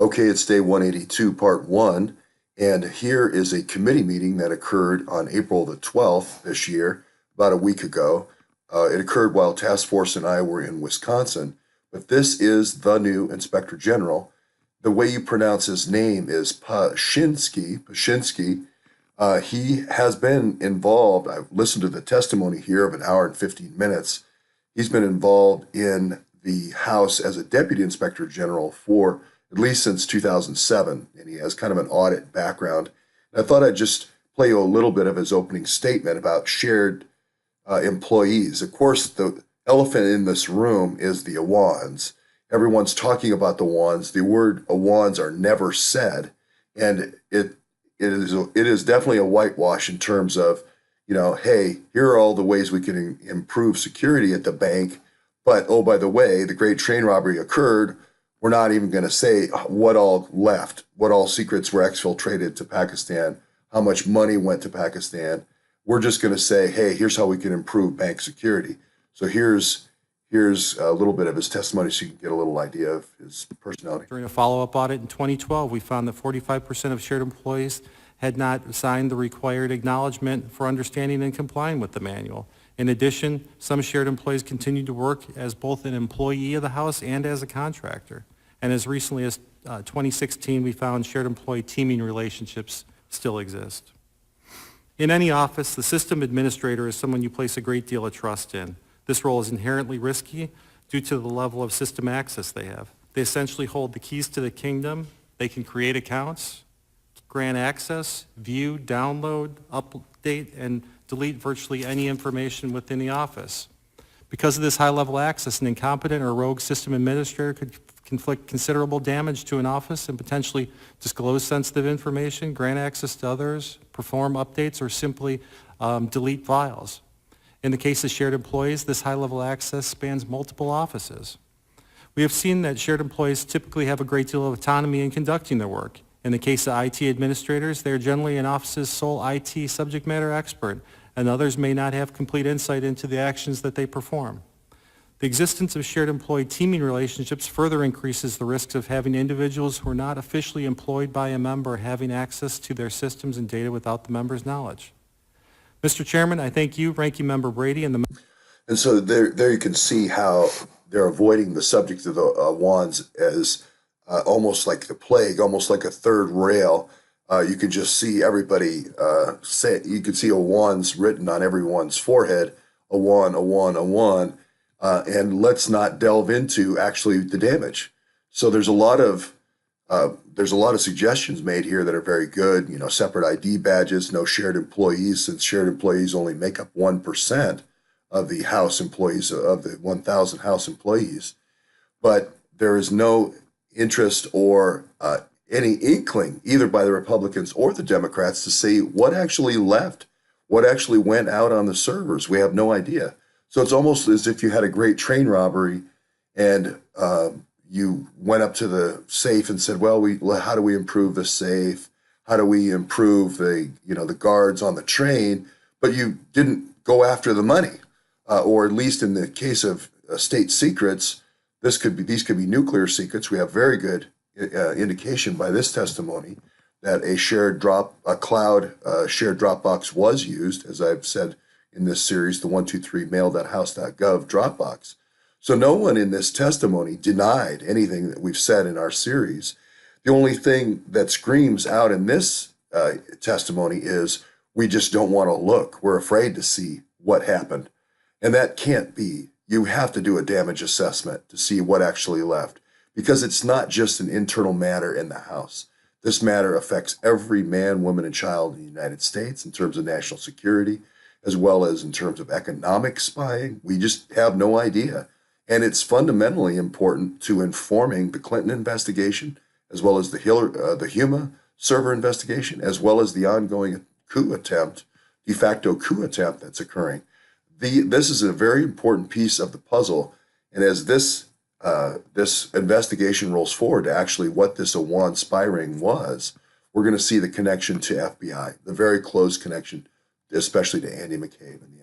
Okay, it's day 182, part one, and here is a committee meeting that occurred on April the 12th this year, about a week ago. It occurred while Task Force and I were in Wisconsin, but this is the new Inspector General. The way you pronounce his name is Pashinsky. He has been involved. I've listened to the testimony here of an hour and 15 minutes. He's been involved in the House as a Deputy Inspector General for at least since 2007, and he has kind of an audit background. And I thought I'd just play you a little bit of his opening statement about shared employees. Of course, the elephant in this room is the Awans. Everyone's talking about the Awans. The word Awans are never said, and it is definitely a whitewash in terms of, hey, here are all the ways we can improve security at the bank, but oh, by the way, the great train robbery occurred. We're not even going to say what all left, what all secrets were exfiltrated to Pakistan, how much money went to Pakistan. We're just going to say, hey, here's how we can improve bank security. So here's a little bit of his testimony so you can get a little idea of his personality. During a follow-up audit in 2012, we found that 45% of shared employees had not signed the required acknowledgement for understanding and complying with the manual. In addition, some shared employees continued to work as both an employee of the House and as a contractor. And as recently as 2016, we found shared employee teaming relationships still exist. In any office, the system administrator is someone you place a great deal of trust in. This role is inherently risky due to the level of system access they have. They essentially hold the keys to the kingdom. They can create accounts, grant access, view, download, update, and delete virtually any information within the office. Because of this high-level access, an incompetent or rogue system administrator could inflict considerable damage to an office and potentially disclose sensitive information, grant access to others, perform updates, or simply delete files. In the case of shared employees, this high-level access spans multiple offices. We have seen that shared employees typically have a great deal of autonomy in conducting their work. In the case of IT administrators, they are generally an office's sole IT subject matter expert, and others may not have complete insight into the actions that they perform. The existence of shared employee teaming relationships further increases the risks of having individuals who are not officially employed by a member having access to their systems and data without the member's knowledge. Mr. Chairman, I thank you, Ranking Member Brady, and the... And so there you can see how they're avoiding the subject of the wands as almost like the plague, almost like a third rail. You can just see everybody say, you can see a wands written on everyone's forehead, a one, a one, a one, and let's not delve into actually the damage. So there's a lot of suggestions made here that are very good. Separate ID badges, no shared employees, since shared employees only make up 1% of the House employees, of the 1,000 House employees. But there is no interest or any inkling, either by the Republicans or the Democrats, to see what actually left, what actually went out on the servers. We have no idea. So it's almost as if you had a great train robbery and you went up to the safe and said, well, how do we improve the safe? How do we improve the guards on the train? But you didn't go after the money, or at least in the case of state secrets, these could be nuclear secrets. We have very good indication by this testimony that a cloud shared Dropbox was used, as I've said in this series, the 123mail.house.gov Dropbox. So no one in this testimony denied anything that we've said in our series. The only thing that screams out in this testimony is we just don't want to look. We're afraid to see what happened. And that can't be. You have to do a damage assessment to see what actually left, because it's not just an internal matter in the House. This matter affects every man, woman, and child in the United States in terms of national security, as well as in terms of economic spying. We just have no idea. And it's fundamentally important to informing the Clinton investigation, as well as the Huma server investigation, as well as the ongoing de facto coup attempt that's occurring. This is a very important piece of the puzzle. And as this investigation rolls forward to actually what this Awan spy ring was, we're going to see the connection to FBI, the very close connection, especially to Andy McCabe and the